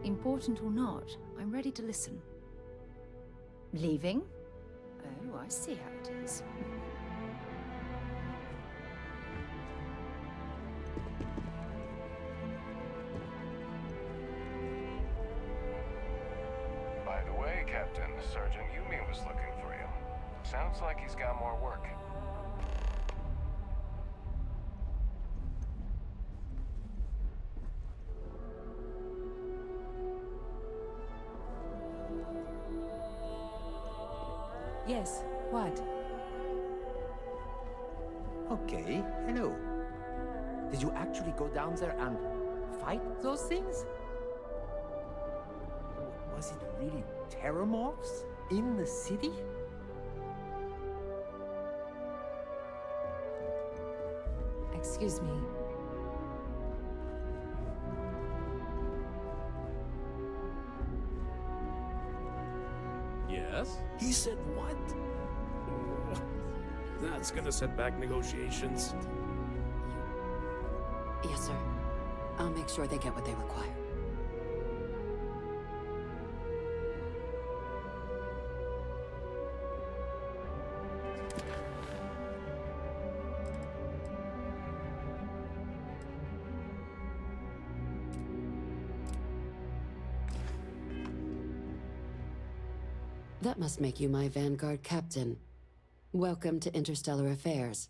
Important or not, I'm ready to listen. Leaving? Oh, I see how it is. By the way, Captain, Sergeant Yumi was looking for you. Sounds like he's got more work. Yes, what? Okay, hello. Did you actually go down there and fight those things? Was it really Terrormorphs in the city? Excuse me. Yes? He said what? Oh, that's gonna set back negotiations. Yes, sir. I'll make sure they get what they require. That must make you my Vanguard captain. Welcome to Interstellar Affairs.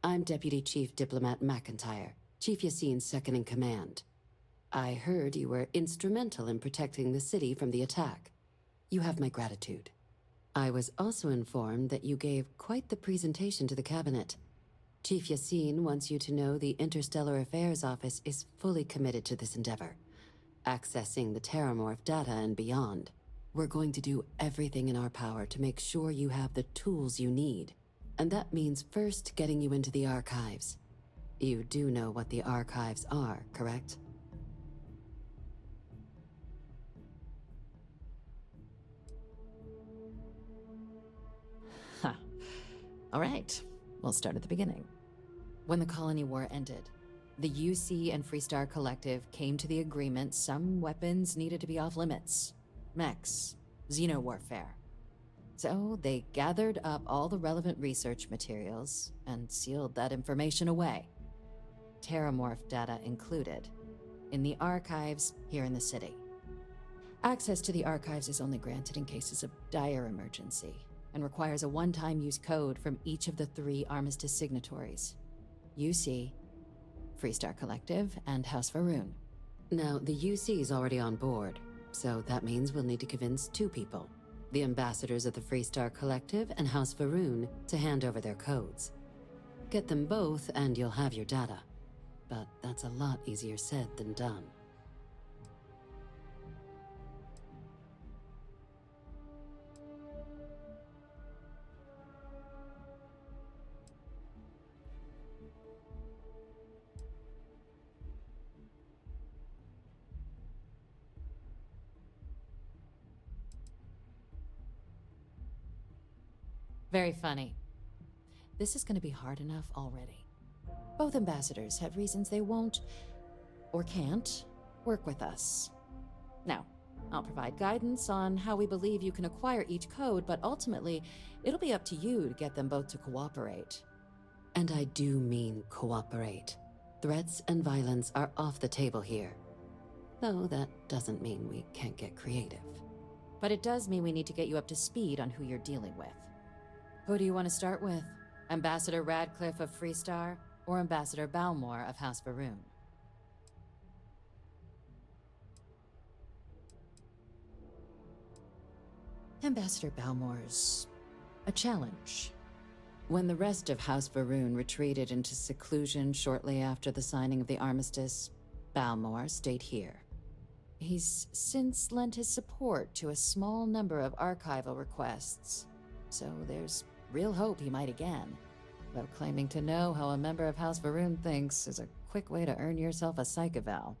I'm Deputy Chief Diplomat MacIntyre, Chief Yassine's second-in-command. I heard you were instrumental in protecting the city from the attack. You have my gratitude. I was also informed that you gave quite the presentation to the cabinet. Chief Yassine wants you to know the Interstellar Affairs Office is fully committed to this endeavor, accessing the Terrormorph data and beyond. We're going to do everything in our power to make sure you have the tools you need. And that means first getting you into the archives. You do know what the archives are, correct? Huh. All right, we'll start at the beginning. When the Colony War ended, the UC and Freestar Collective came to the agreement some weapons needed to be off limits. Mechs, xenowarfare. So they gathered up all the relevant research materials and sealed that information away. Terrormorph data included, in the archives here in the city. Access to the archives is only granted in cases of dire emergency and requires a one-time use code from each of the 3 Armistice signatories: UC, Freestar Collective, and House Va'ruun. Now, the UC is already on board, so that means we'll need to convince 2 people. The ambassadors of the Freestar Collective and House Va'ruun to hand over their codes. Get them both and you'll have your data. But that's a lot easier said than done. Very funny. This is going to be hard enough already. Both ambassadors have reasons they won't, or can't, work with us. Now, I'll provide guidance on how we believe you can acquire each code, but ultimately, it'll be up to you to get them both to cooperate. And I do mean cooperate. Threats and violence are off the table here. Though that doesn't mean we can't get creative. But it does mean we need to get you up to speed on who you're dealing with. Who do you want to start with? Ambassador Radcliff of Freestar, or Ambassador Bal Mor of House Va'ruun? Ambassador Bal Mor's a challenge. When the rest of House Va'ruun retreated into seclusion shortly after the signing of the armistice, Bal Mor stayed here. He's since lent his support to a small number of archival requests, so there's real hope he might again. Though claiming to know how a member of House Va'ruun thinks is a quick way to earn yourself a psych eval.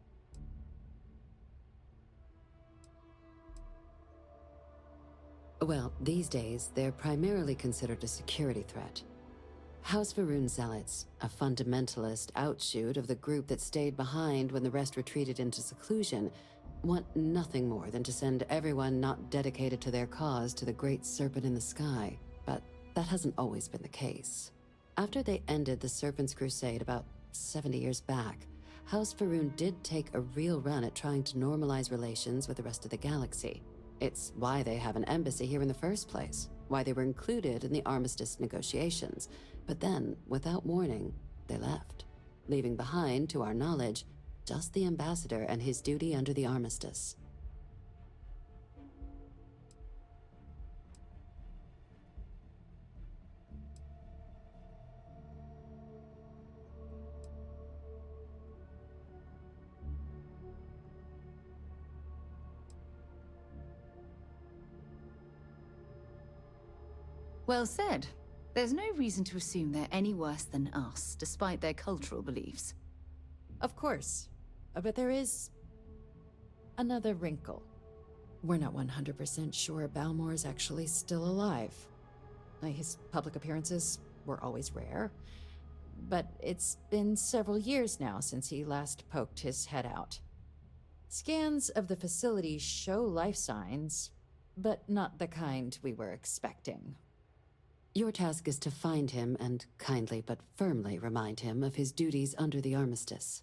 Well, these days, they're primarily considered a security threat. House Va'ruun Zealots, a fundamentalist outshoot of the group that stayed behind when the rest retreated into seclusion, want nothing more than to send everyone not dedicated to their cause to the great serpent in the sky, but that hasn't always been the case. After they ended the Serpent's Crusade about 70 years back, House Faroon did take a real run at trying to normalize relations with the rest of the galaxy. It's why they have an embassy here in the first place, why they were included in the armistice negotiations. But then, without warning, they left, leaving behind, to our knowledge, just the ambassador and his duty under the armistice. Well said. There's no reason to assume they're any worse than us, despite their cultural beliefs. Of course. But there is another wrinkle. We're not 100% sure Bal Mor is actually still alive. His public appearances were always rare, but it's been several years now since he last poked his head out. Scans of the facility show life signs, but not the kind we were expecting. Your task is to find him and kindly but firmly remind him of his duties under the armistice.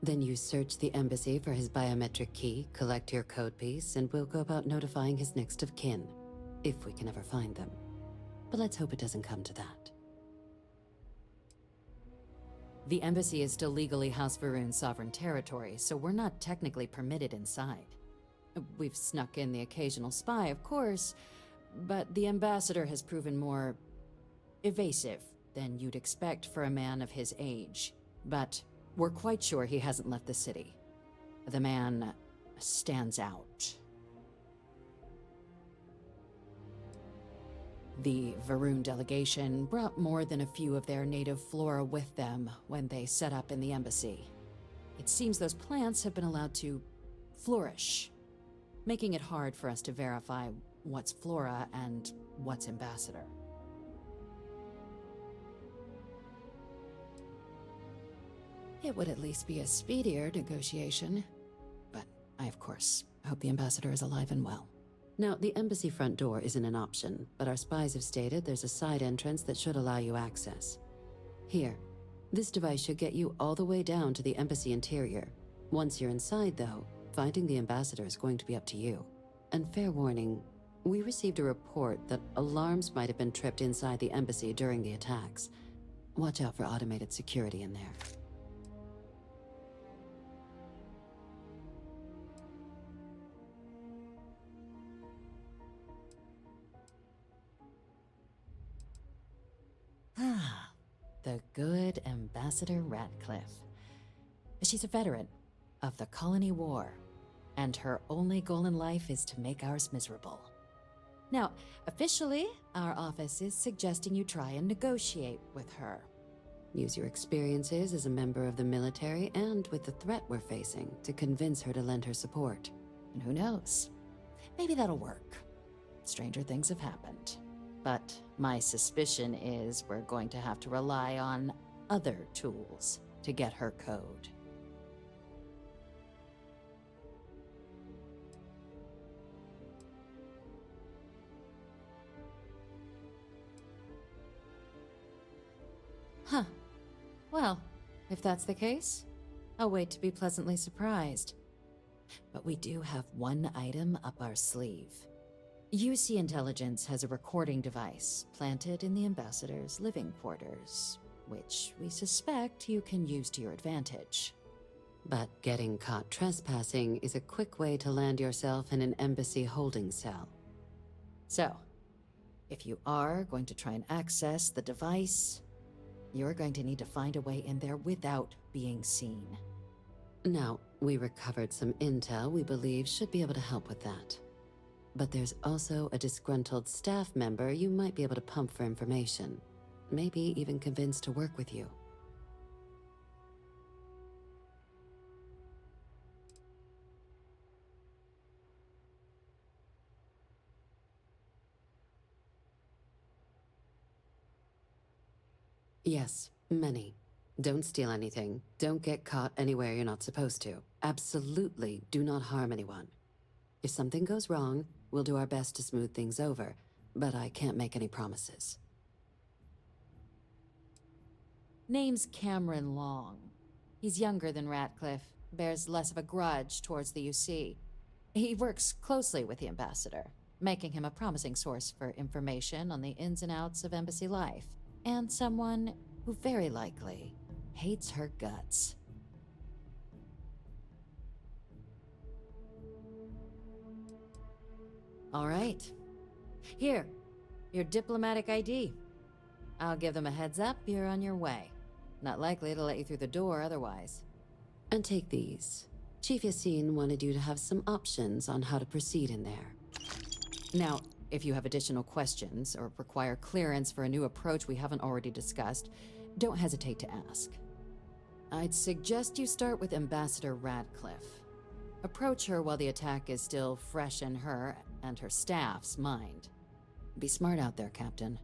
Then you search the embassy for his biometric key, collect your code piece, and we'll go about notifying his next of kin, if we can ever find them. But let's hope it doesn't come to that. The embassy is still legally House Faroon's sovereign territory, so we're not technically permitted inside. We've snuck in the occasional spy, of course, but the ambassador has proven more evasive than you'd expect for a man of his age. But we're quite sure he hasn't left the city. The man stands out. The Varun delegation brought more than a few of their native flora with them when they set up in the embassy. It seems those plants have been allowed to flourish, making it hard for us to verify what's flora and what's ambassador. It would at least be a speedier negotiation, but I, of course, hope the ambassador is alive and well. Now, the embassy front door isn't an option, but our spies have stated there's a side entrance that should allow you access. Here, this device should get you all the way down to the embassy interior. Once you're inside, though, finding the ambassador is going to be up to you. And fair warning, we received a report that alarms might have been tripped inside the embassy during the attacks. Watch out for automated security in there. Ah, the good Ambassador Radcliff. She's a veteran of the Colony War, and her only goal in life is to make ours miserable. Now, officially, our office is suggesting you try and negotiate with her. Use your experiences as a member of the military and with the threat we're facing to convince her to lend her support. And who knows? Maybe that'll work. Stranger things have happened. But my suspicion is we're going to have to rely on other tools to get her code. Huh. Well, if that's the case, I'll wait to be pleasantly surprised. But we do have one item up our sleeve. UC Intelligence has a recording device planted in the ambassador's living quarters, which we suspect you can use to your advantage. But getting caught trespassing is a quick way to land yourself in an embassy holding cell. So, if you are going to try and access the device, you're going to need to find a way in there without being seen. Now, we recovered some intel we believe should be able to help with that. But there's also a disgruntled staff member you might be able to pump for information. Maybe even convince to work with you. Yes, many. Don't steal anything. Don't get caught anywhere you're not supposed to. Absolutely do not harm anyone. If something goes wrong, we'll do our best to smooth things over, but I can't make any promises. Name's Cameron Long. He's younger than Radcliff, bears less of a grudge towards the UC. He works closely with the ambassador, making him a promising source for information on the ins and outs of embassy life, and someone who very likely hates her guts. All right. Here, your diplomatic ID. I'll give them a heads up you're on your way. Not likely to let you through the door otherwise. And take these. Chief Yassine wanted you to have some options on how to proceed in there. Now, if you have additional questions or require clearance for a new approach we haven't already discussed, don't hesitate to ask. I'd suggest you start with Ambassador Radcliff. Approach her while the attack is still fresh in her and her staff's mind. Be smart out there, Captain.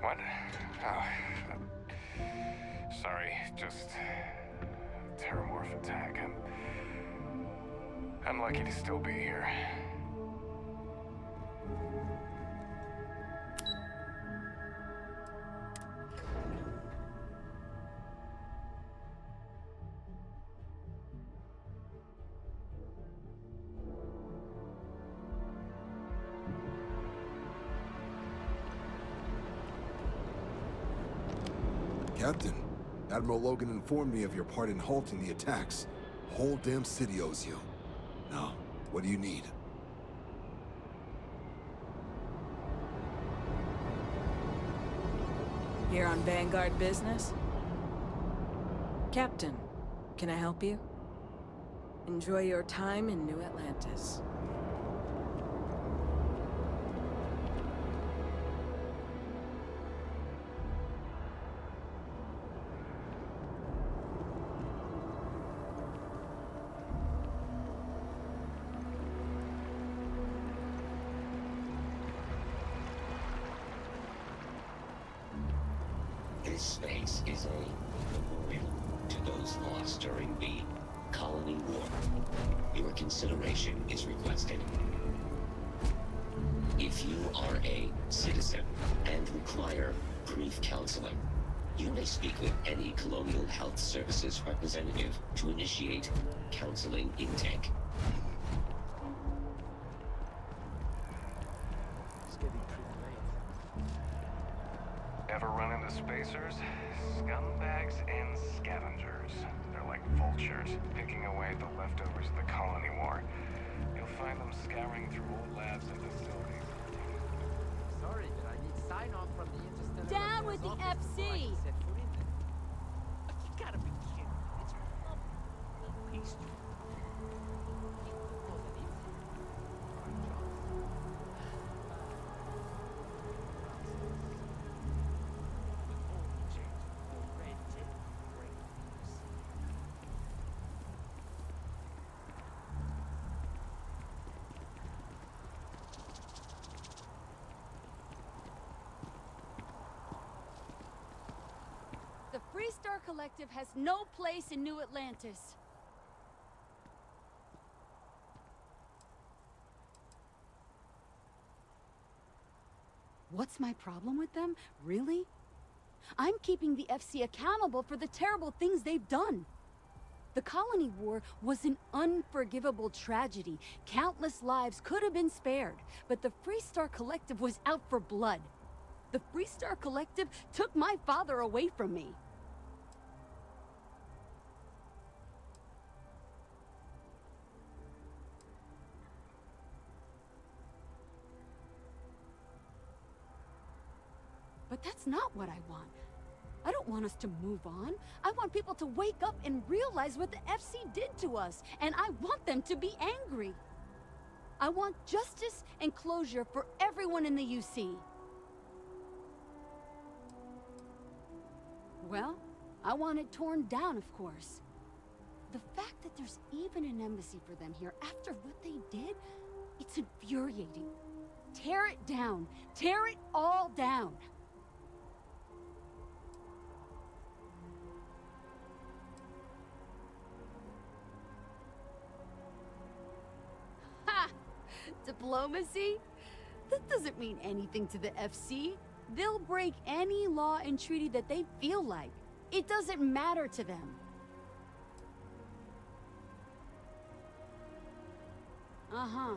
What? Oh. Sorry, just... Terrormorph attack. I'm lucky to still be here. Captain, Admiral Logan informed me of your part in halting the attacks. Whole damn city owes you. Now, what do you need? Here on Vanguard business? Captain, can I help you? Enjoy your time in New Atlantis. This space is a memorial to those lost during the Colony War. Your consideration is requested. If you are a citizen and require brief counseling, you may speak with any Colonial Health Services representative to initiate counseling intake. Ever run into spacers? Scumbags and scavengers. They're like vultures, picking away at the leftovers of the Colony War. You'll find them scouring through old labs and facilities. Sorry, but I need sign-off from the Interstellar Down with the Affairs office before I FC. can set foot in there. You gotta be kidding. It's lovely. Peace. The Freestar Collective has no place in New Atlantis. What's my problem with them? Really? I'm keeping the FC accountable for the terrible things they've done. The Colony War was an unforgivable tragedy. Countless lives could have been spared, but the Freestar Collective was out for blood. The Freestar Collective took my father away from me. But that's not what I want. I don't want us to move on. I want people to wake up and realize what the FC did to us, and I want them to be angry. I want justice and closure for everyone in the UC. Well, I want it torn down, of course. The fact that there's even an embassy for them here after what they did, it's infuriating. Tear it down. Tear it all down. Diplomacy? That doesn't mean anything to the FC. They'll break any law and treaty that they feel like. It doesn't matter to them. Uh-huh.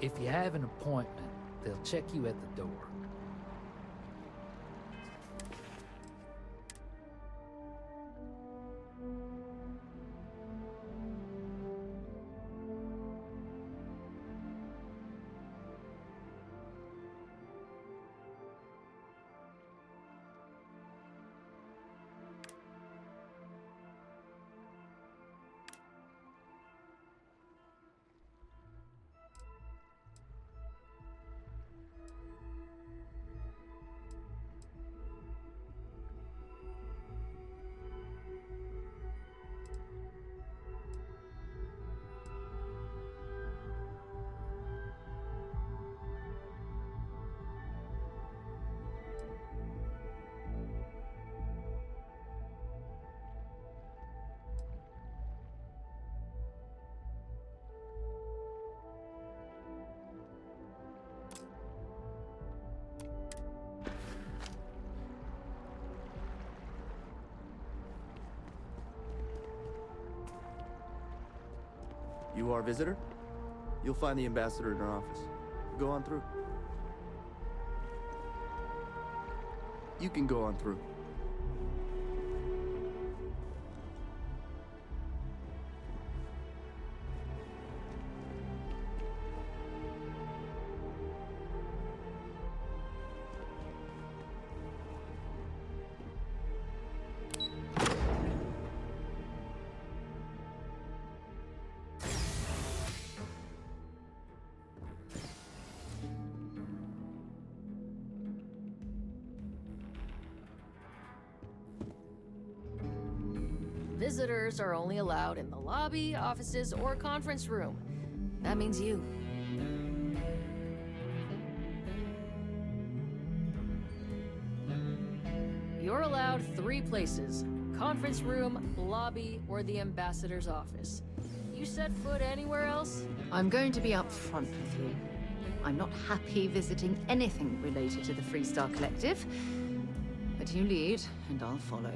If you have an appointment, they'll check you at the door. You are a visitor? You'll find the ambassador in her office. Go on through. You can go on through. Visitors are only allowed in the lobby, offices, or conference room. That means you. You're allowed 3 places: conference room, lobby, or the ambassador's office. You set foot anywhere else? I'm going to be upfront with you. I'm not happy visiting anything related to the Freestar Collective. But you lead, and I'll follow.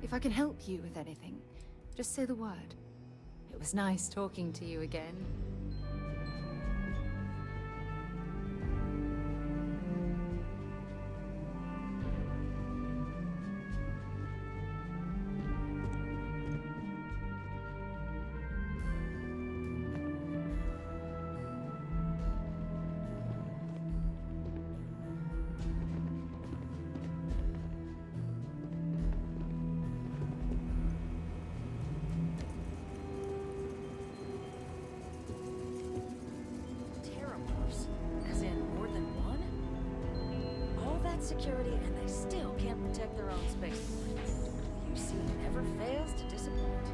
If I can help you with anything, just say the word. It was nice talking to you again. Security, and they still can't protect their own spaceport. The UC never fails to disappoint.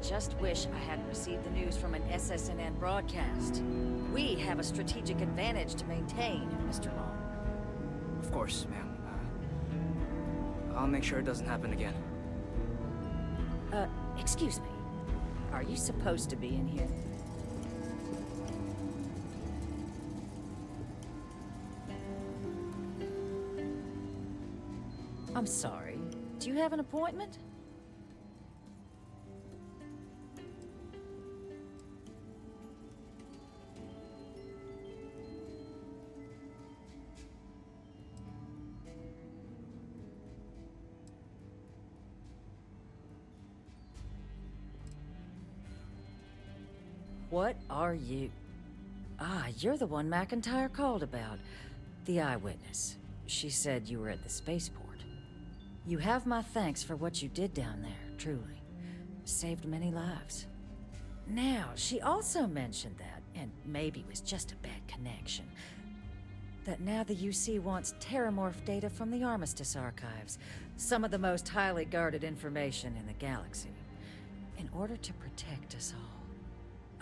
just wish I hadn't received the news from an SSNN broadcast. We have a strategic advantage to maintain, Mr. Long. Of course, ma'am. I'll make sure it doesn't happen again. Excuse me. Are you supposed to be in here? I'm sorry. Do you have an appointment? What are you? Ah, you're the one MacIntyre called about. The eyewitness. She said you were at the spaceport. You have my thanks for what you did down there, truly. Saved many lives. Now, she also mentioned that, and maybe it was just a bad connection, that now the UC wants Terrormorph data from the Armistice archives, some of the most highly guarded information in the galaxy, in order to protect us all.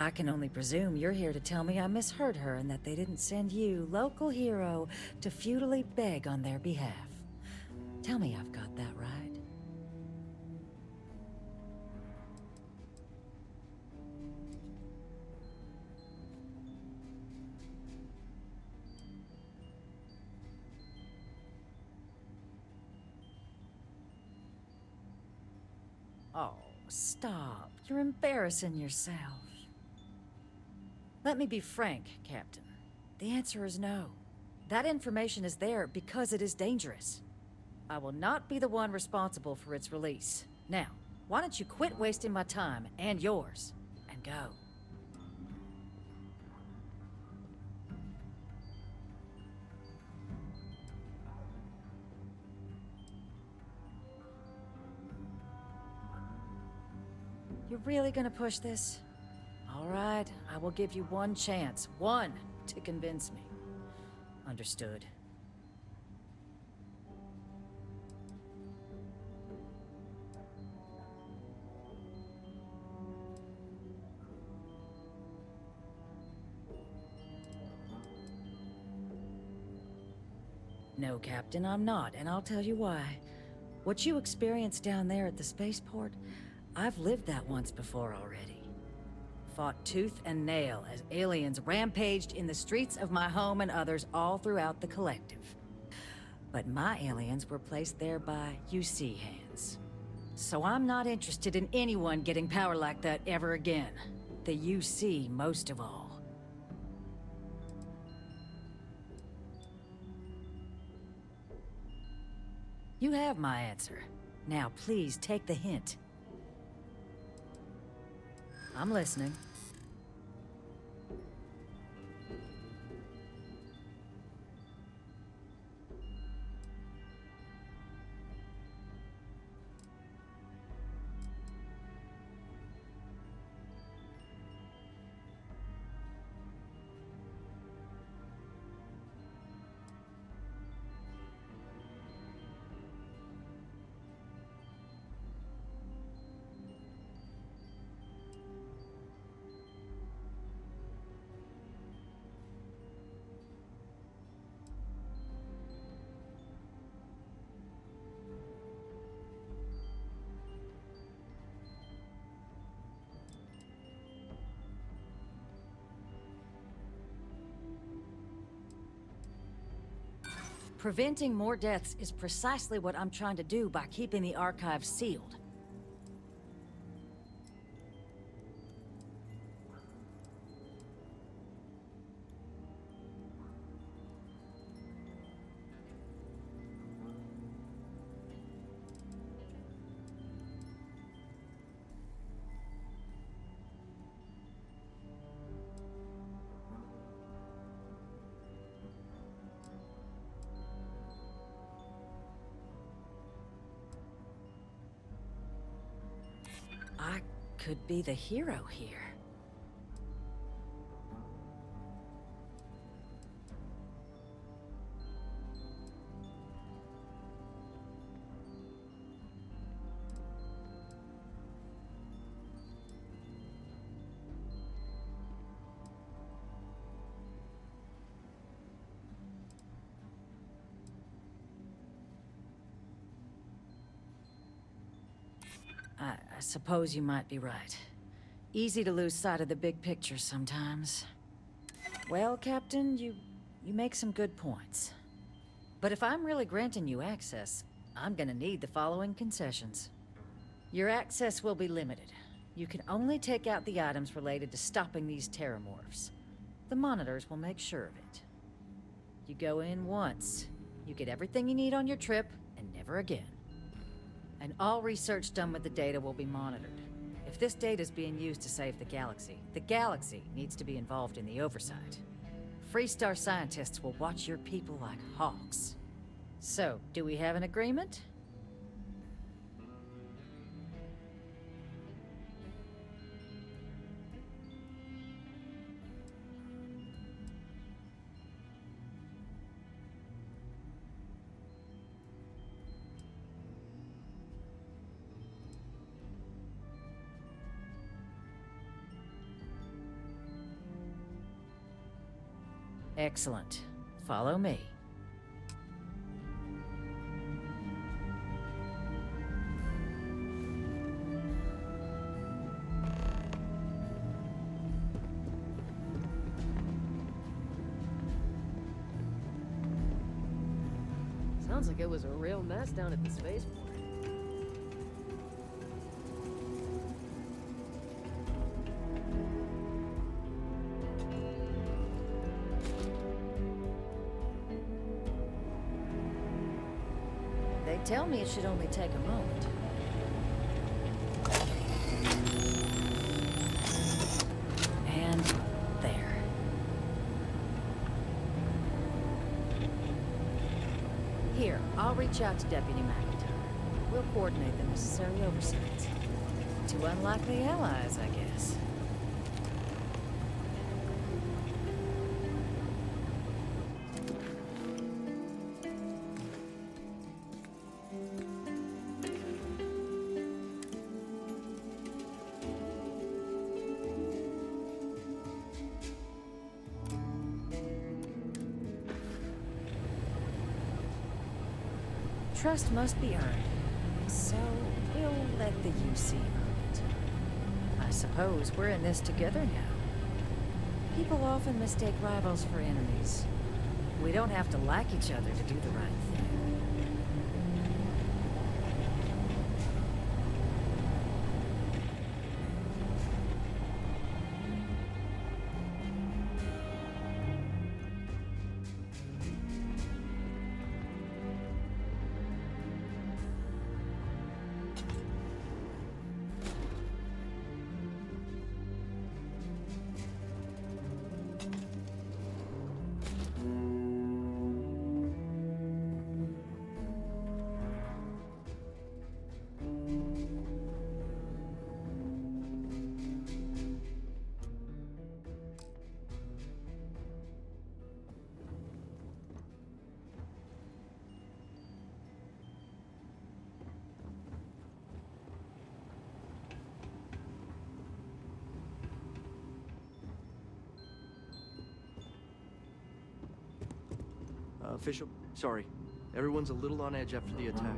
I can only presume you're here to tell me I misheard her and that they didn't send you, local hero, to futilely beg on their behalf. Tell me I've got that right. Oh, stop. You're embarrassing yourself. Let me be frank, Captain. The answer is no. That information is there because it is dangerous. I will not be the one responsible for its release. Now, why don't you quit wasting my time and yours, and go? You're really gonna push this? All right, I will give you one chance. One to convince me. Understood. No, Captain, I'm not, and I'll tell you why. What you experienced down there at the spaceport, I've lived that once before already. Fought tooth and nail as aliens rampaged in the streets of my home and others all throughout the collective. But my aliens were placed there by UC hands. So I'm not interested in anyone getting power like that ever again. The UC most of all. You have my answer. Now please take the hint. I'm listening. Preventing more deaths is precisely what I'm trying to do by keeping the archives sealed. I could be the hero here. I suppose you might be right. Easy to lose sight of the big picture sometimes. Well, Captain, you make some good points. But if I'm really granting you access, I'm gonna need the following concessions. Your access will be limited. You can only take out the items related to stopping these Terrormorphs. The monitors will make sure of it. You go in once, you get everything you need on your trip, and never again. And all research done with the data will be monitored. If this data is being used to save the galaxy needs to be involved in the oversight. Freestar scientists will watch your people like hawks. So, do we have an agreement? Excellent. Follow me. Sounds like it was a real mess down at the spaceport. They tell me it should only take a moment. And there. Here, I'll reach out to Deputy MacIntyre. We'll coordinate the necessary oversights. Two unlikely allies, I guess. Trust must be earned, so we'll let the UC earn it. I suppose we're in this together now. People often mistake rivals for enemies. We don't have to like each other to do the right thing. Official, sorry. Everyone's a little on edge after the attack.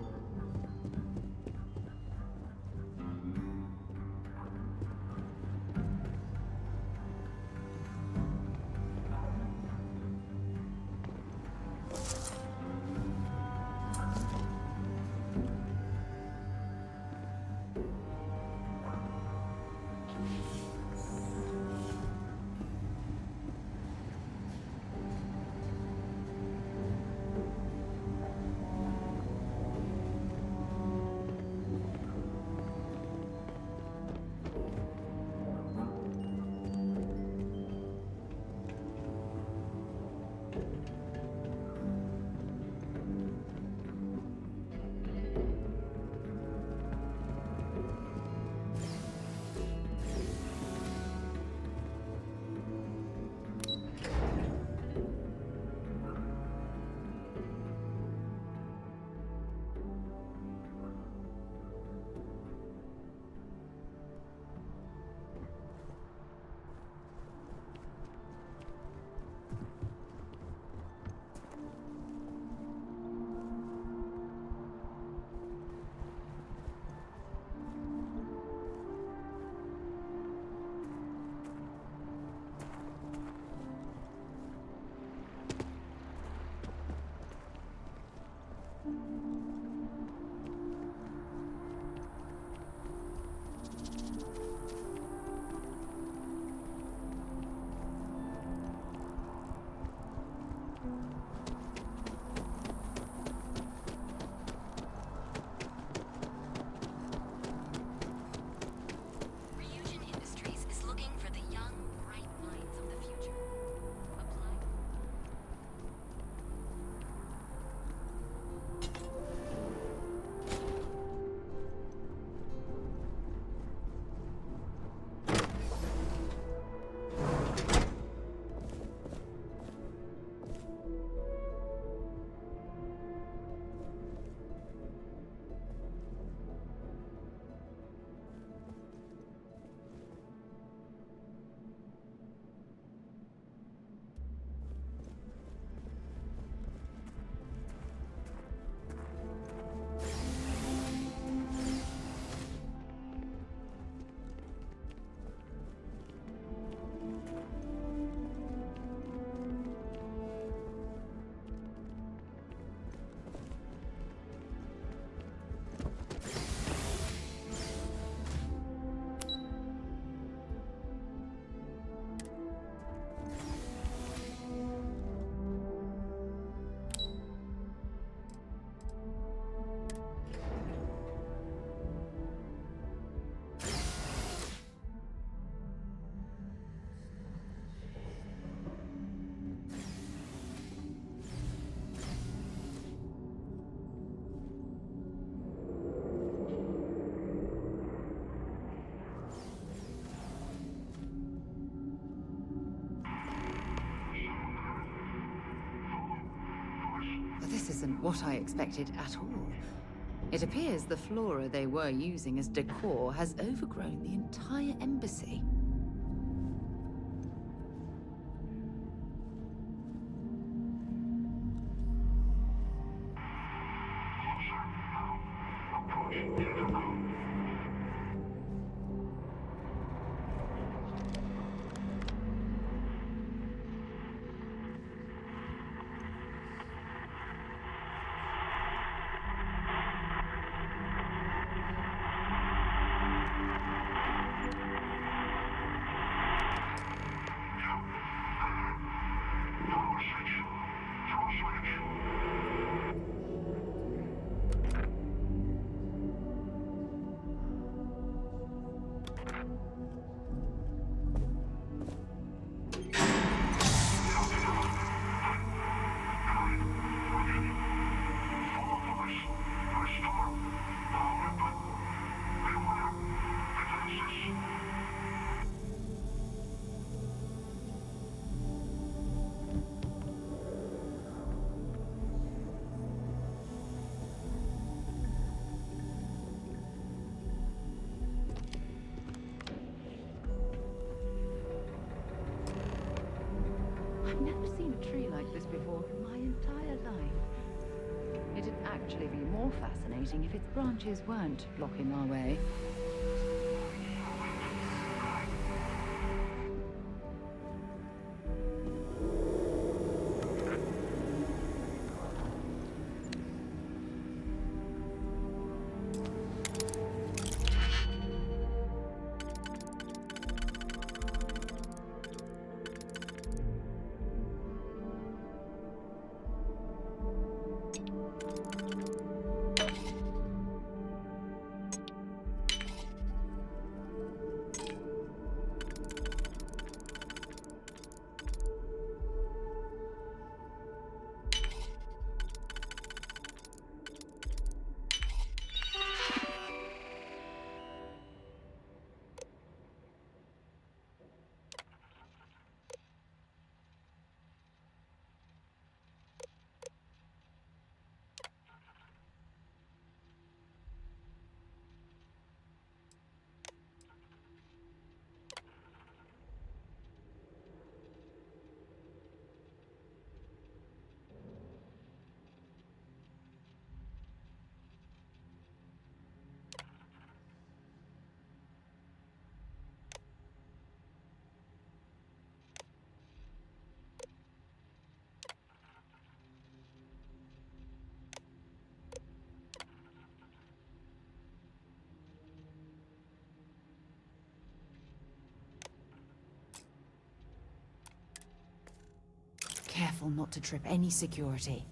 what I expected at all. It appears the flora they were using as decor has overgrown the entire embassy. I've never seen a tree like this before in my entire life. It'd actually be more fascinating if its branches weren't blocking our way. Careful not to trip any security.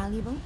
valuable?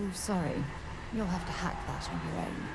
Oh, sorry. You'll have to hack that on your own.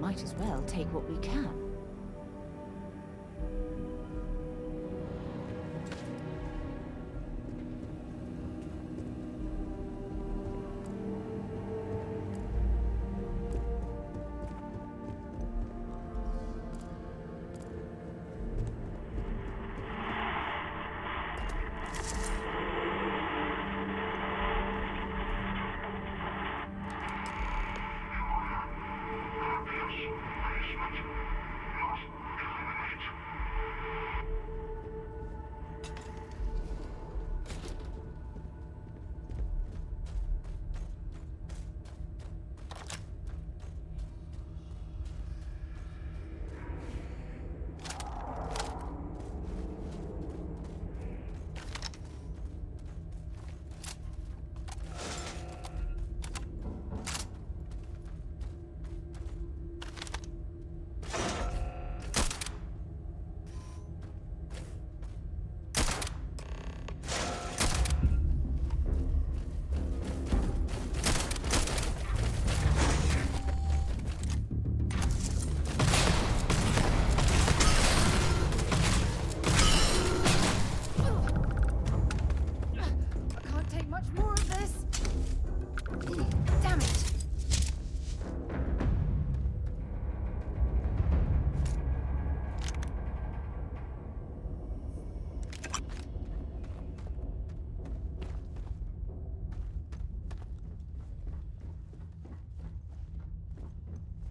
Might as well take what we can.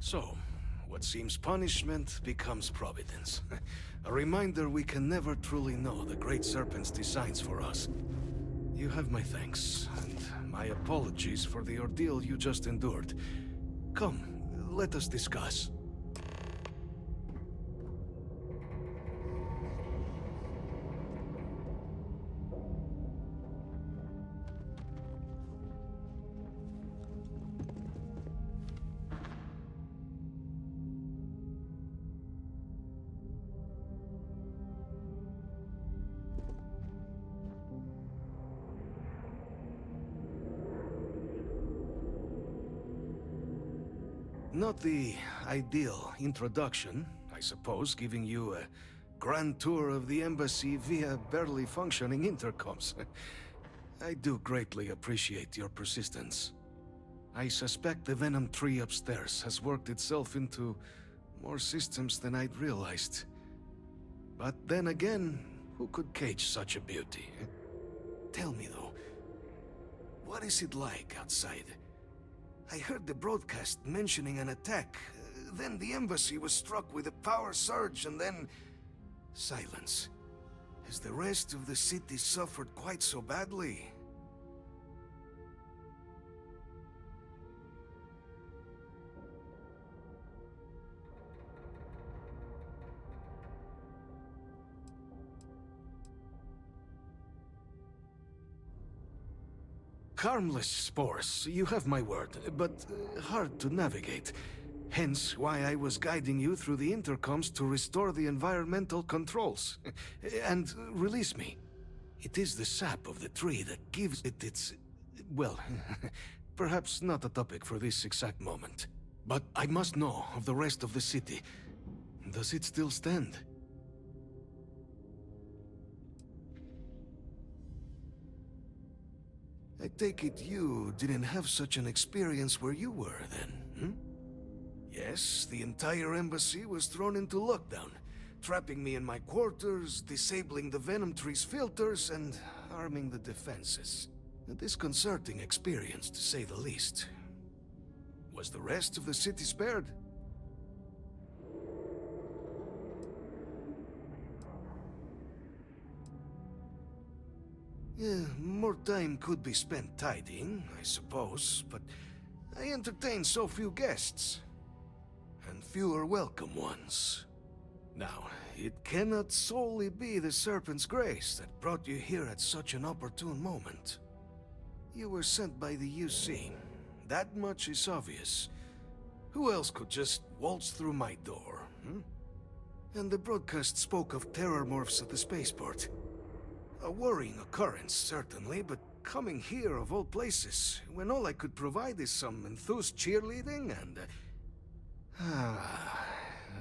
So, what seems punishment becomes providence. A reminder we can never truly know the Great Serpent's designs for us. You have my thanks, and my apologies for the ordeal you just endured. Come, let us discuss. Not the ideal introduction, I suppose, giving you a grand tour of the embassy via barely functioning intercoms. I do greatly appreciate your persistence. I suspect the Venom tree upstairs has worked itself into more systems than I'd realized. But then again, who could cage such a beauty? Tell me though, what is it like outside? I heard the broadcast mentioning an attack, then the embassy was struck with a power surge and then... silence. Has the rest of the city suffered quite so badly? Harmless spores, you have my word, but hard to navigate. Hence why I was guiding you through the intercoms to restore the environmental controls. And release me. It is the sap of the tree that gives it its... well, perhaps not a topic for this exact moment. But I must know of the rest of the city. Does it still stand? I take it you didn't have such an experience where you were, then, hmm? Yes, the entire embassy was thrown into lockdown, trapping me in my quarters, disabling the Venom tree's filters, and arming the defenses. A disconcerting experience, to say the least. Was the rest of the city spared? Yeah, more time could be spent tidying, I suppose, but I entertain so few guests. And fewer welcome ones. Now, it cannot solely be the Serpent's grace that brought you here at such an opportune moment. You were sent by the UC. That much is obvious. Who else could just waltz through my door, hmm? And the broadcast spoke of Terrormorphs at the spaceport. A worrying occurrence, certainly, but coming here of all places, when all I could provide is some enthused cheerleading and...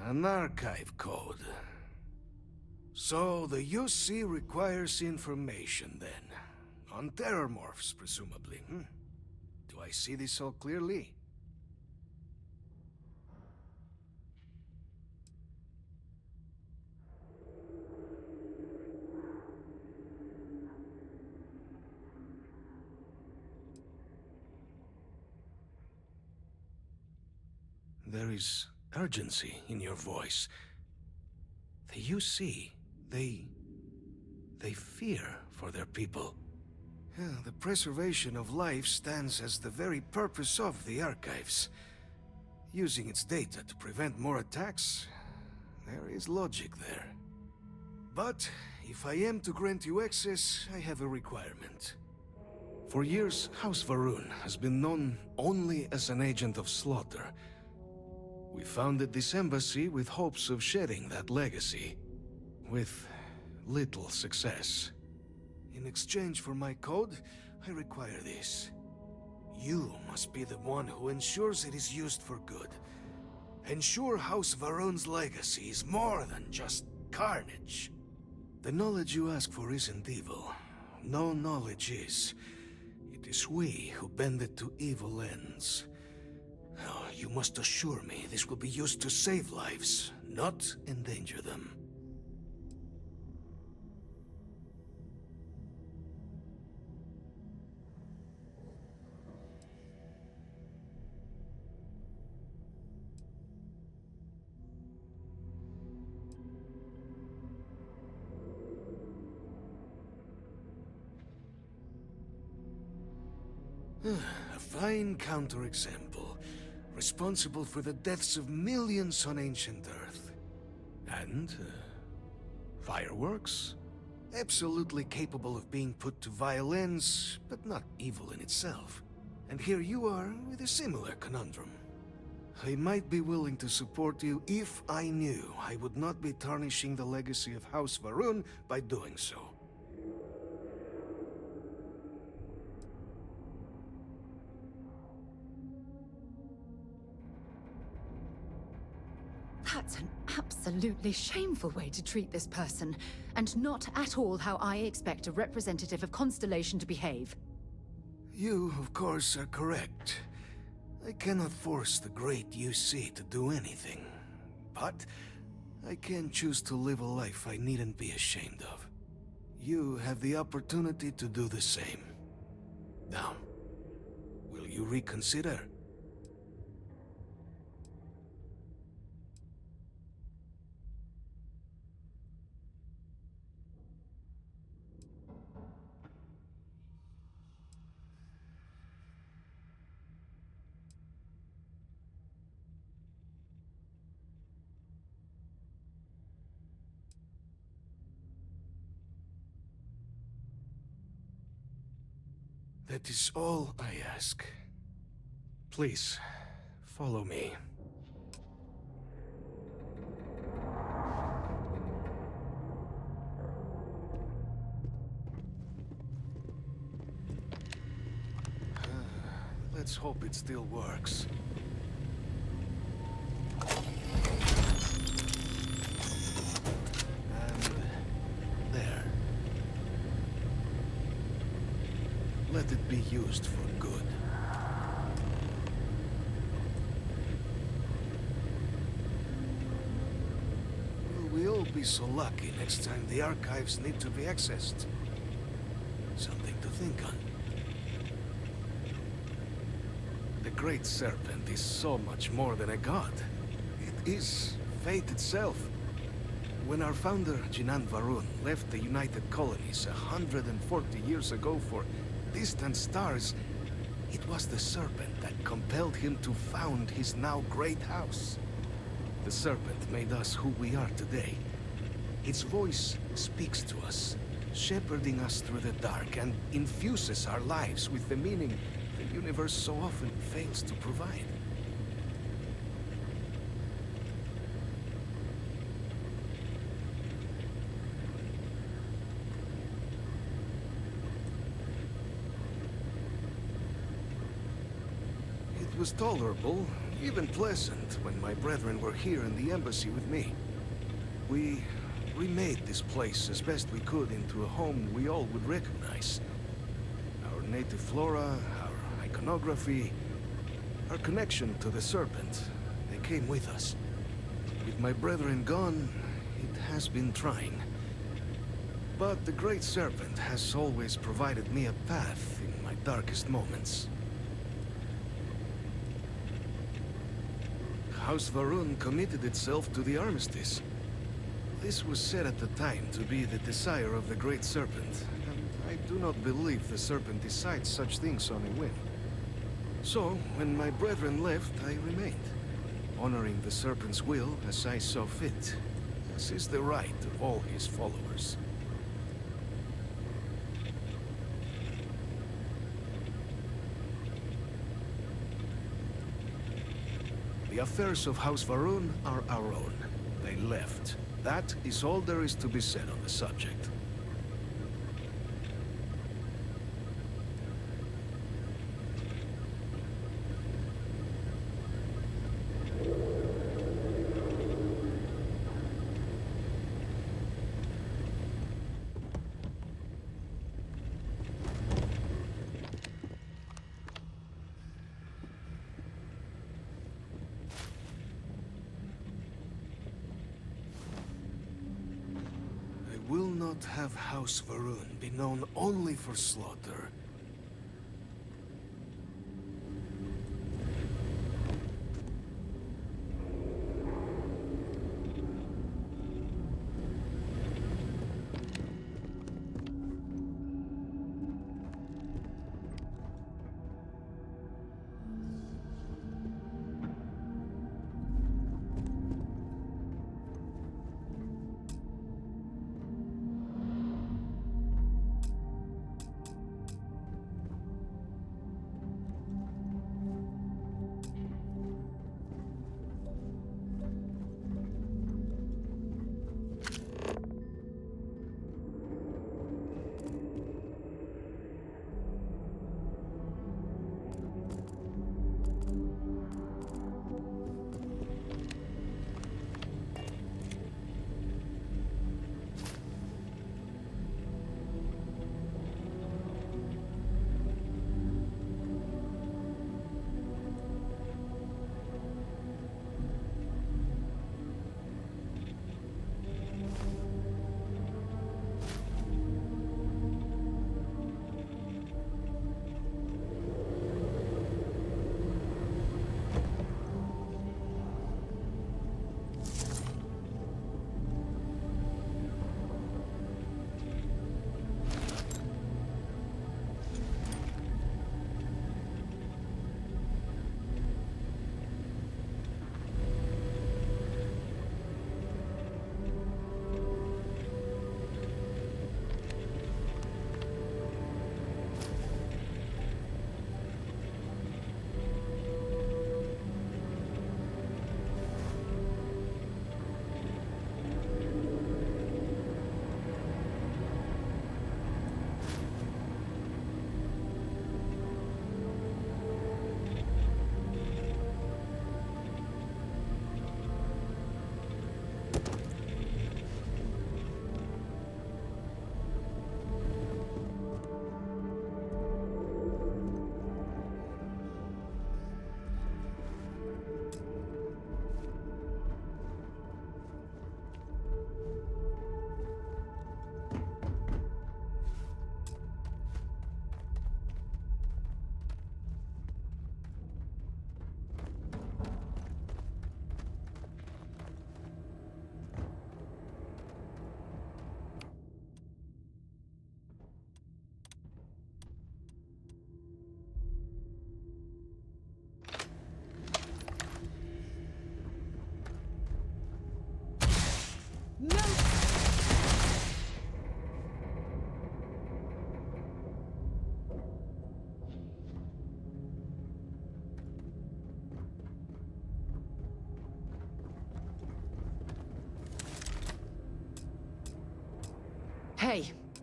an archive code. So the UC requires information, then. On Terrormorphs, presumably, hmm? Do I see this all clearly? There is urgency in your voice. The UC, they fear for their people. Yeah, the preservation of life stands as the very purpose of the archives. Using its data to prevent more attacks, there is logic there. But if I am to grant you access, I have a requirement. For years, House Varun has been known only as an agent of slaughter. We founded this embassy with hopes of shedding that legacy, with little success. In exchange for my code, I require this. You must be the one who ensures it is used for good. Ensure House Varun's legacy is more than just carnage. The knowledge you ask for isn't evil. No knowledge is. It is we who bend it to evil ends. Oh, you must assure me this will be used to save lives, not endanger them. A fine counterexample. Responsible for the deaths of millions on ancient Earth. And, fireworks? Absolutely capable of being put to violence, but not evil in itself. And here you are with a similar conundrum. I might be willing to support you if I knew I would not be tarnishing the legacy of House Varun by doing so. That's an absolutely shameful way to treat this person, and not at all how I expect a representative of Constellation to behave. You, of course, are correct. I cannot force the great UC to do anything. But I can choose to live a life I needn't be ashamed of. You have the opportunity to do the same. Now, will you reconsider? That is all I ask. Please, follow me. Let's hope it still works. And there. Let it be used for good. Will we all be so lucky next time the archives need to be accessed? Something to think on. The Great Serpent is so much more than a god. It is fate itself. When our founder, Jinan Varun, left the United Colonies 140 years ago for distant stars, it was the Serpent that compelled him to found his now great house. The Serpent made us who we are today. Its voice speaks to us, shepherding us through the dark, and infuses our lives with the meaning the universe so often fails to provide. It was tolerable, even pleasant, when my brethren were here in the embassy with me. We remade this place as best we could into a home we all would recognize. Our native flora, our iconography, our connection to the Serpent, they came with us. With my brethren gone, it has been trying. But the Great Serpent has always provided me a path in my darkest moments. House Varun committed itself to the armistice. This was said at the time to be the desire of the Great Serpent, and I do not believe the Serpent decides such things on a whim. So, when my brethren left, I remained, honoring the Serpent's will as I saw fit, as is the right of all his followers. The affairs of House Varun are our own. They left. That is all there is to be said on the subject. Will not have House Varun be known only for slaughter.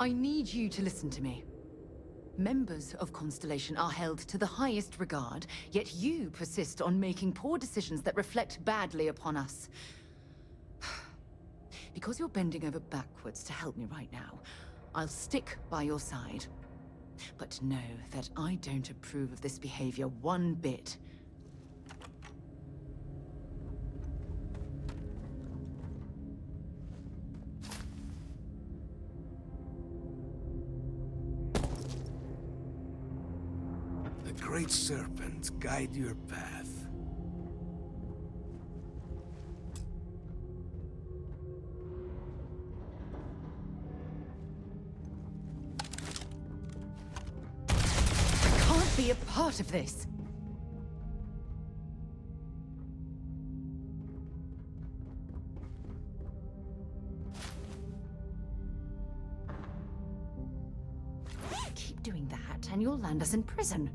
I need you to listen to me. Members of Constellation are held to the highest regard, yet you persist on making poor decisions that reflect badly upon us. Because you're bending over backwards to help me right now, I'll stick by your side. But know that I don't approve of this behavior one bit. The Great Serpent guide your path. I can't be a part of this. Keep doing that, and you'll land us in prison.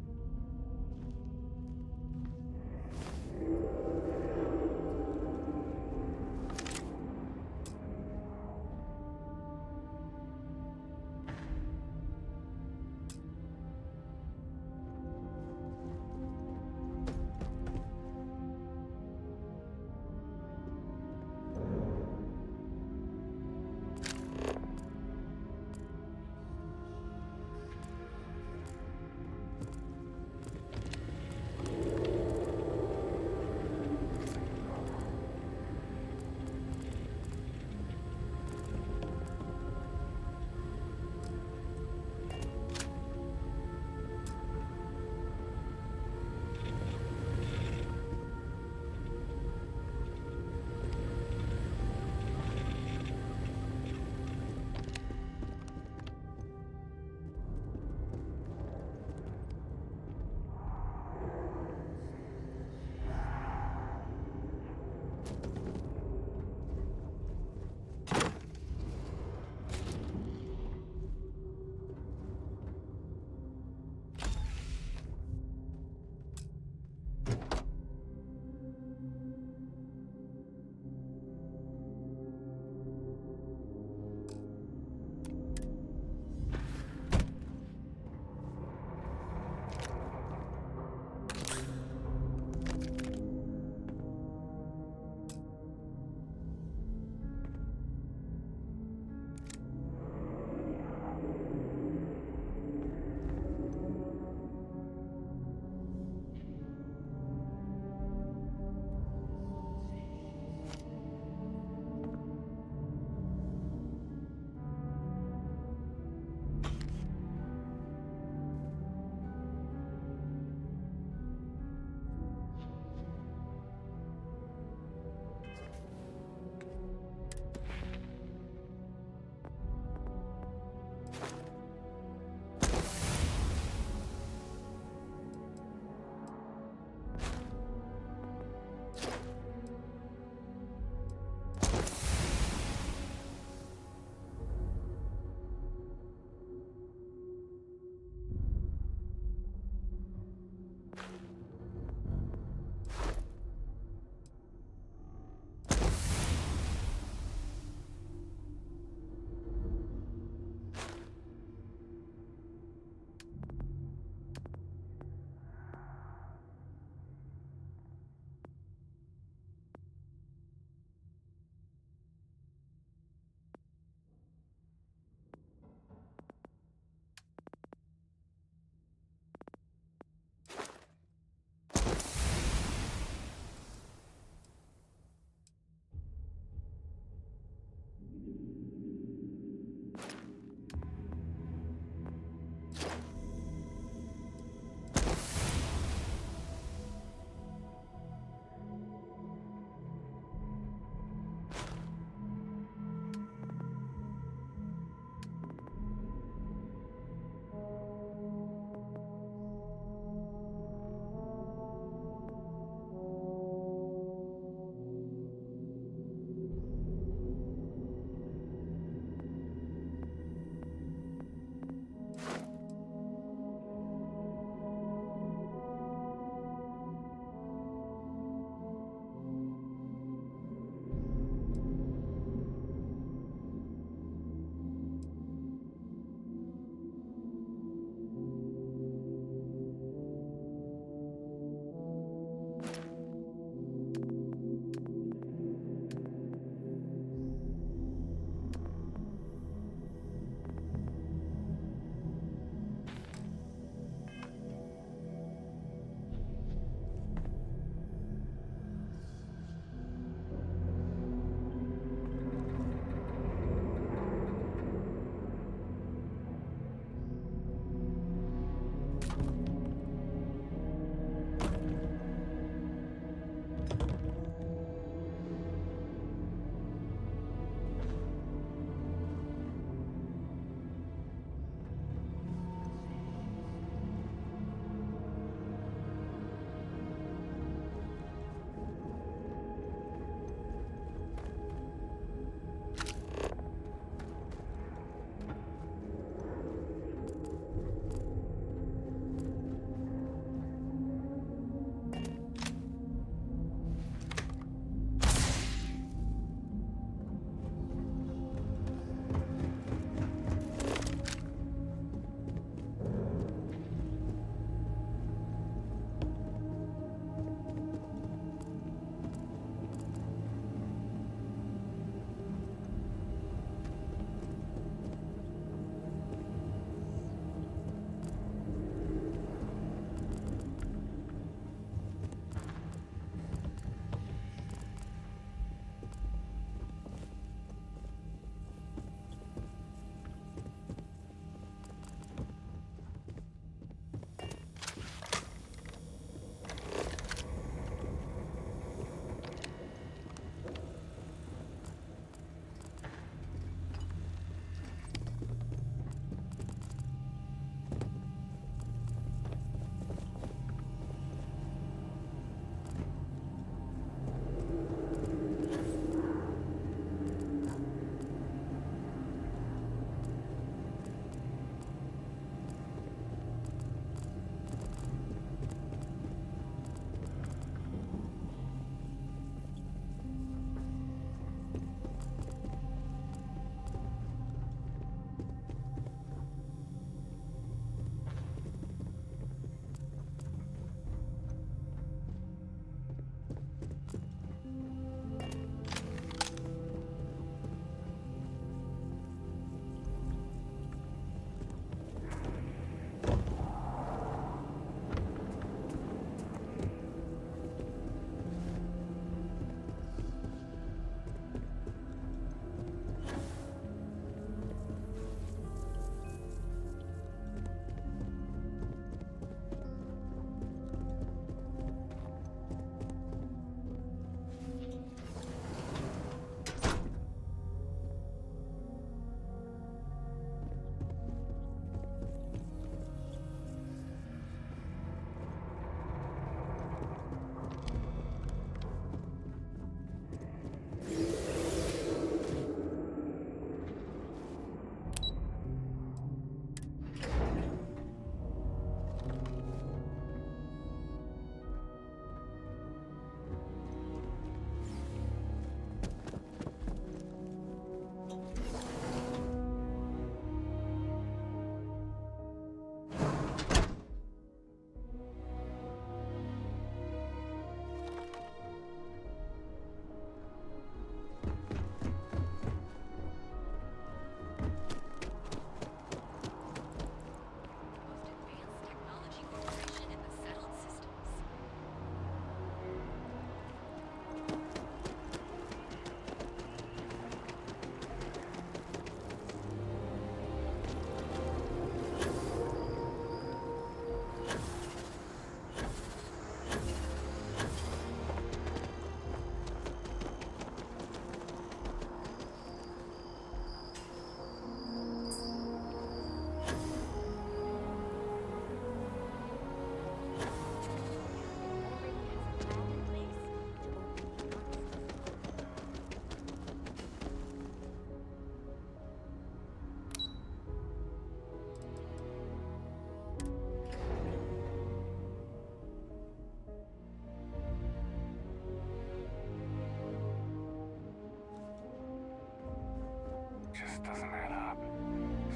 This doesn't add up.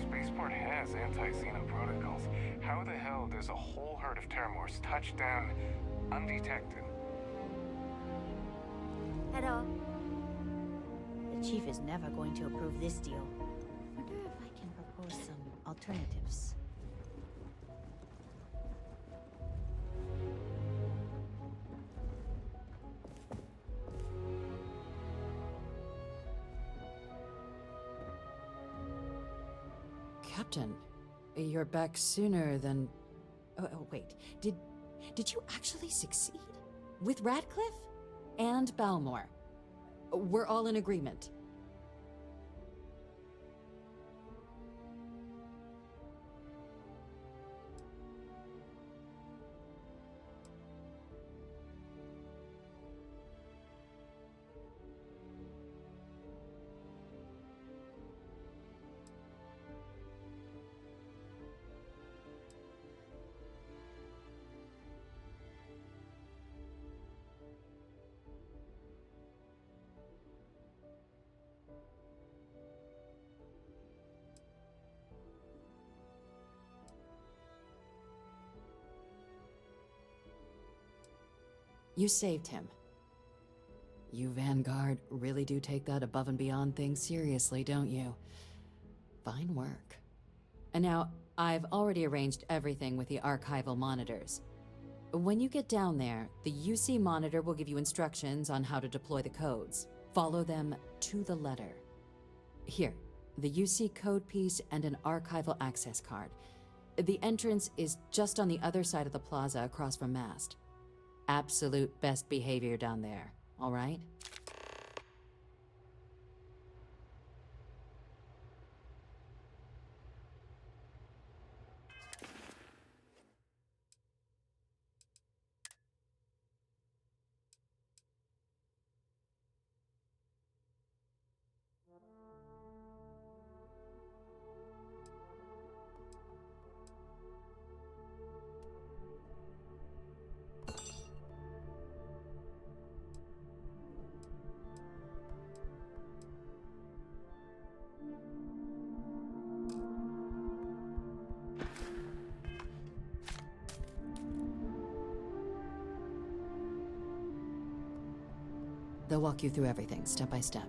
Spaceport has anti-Xeno protocols. How the hell does a whole herd of Terrormorphs touch down undetected? Hello. The chief is never going to approve this deal. Wonder if I can propose some alternatives. Captain, you're back sooner than... Oh, wait. Did you actually succeed? With Radcliff? And Bal Mor? We're all in agreement. You saved him. You Vanguard really do take that above and beyond thing seriously, don't you? Fine work. And now, I've already arranged everything with the archival monitors. When you get down there, the UC monitor will give you instructions on how to deploy the codes. Follow them to the letter. Here, the UC code piece and an archival access card. The entrance is just on the other side of the plaza across from Mast. Absolute best behavior down there, all right? They'll walk you through everything, step by step.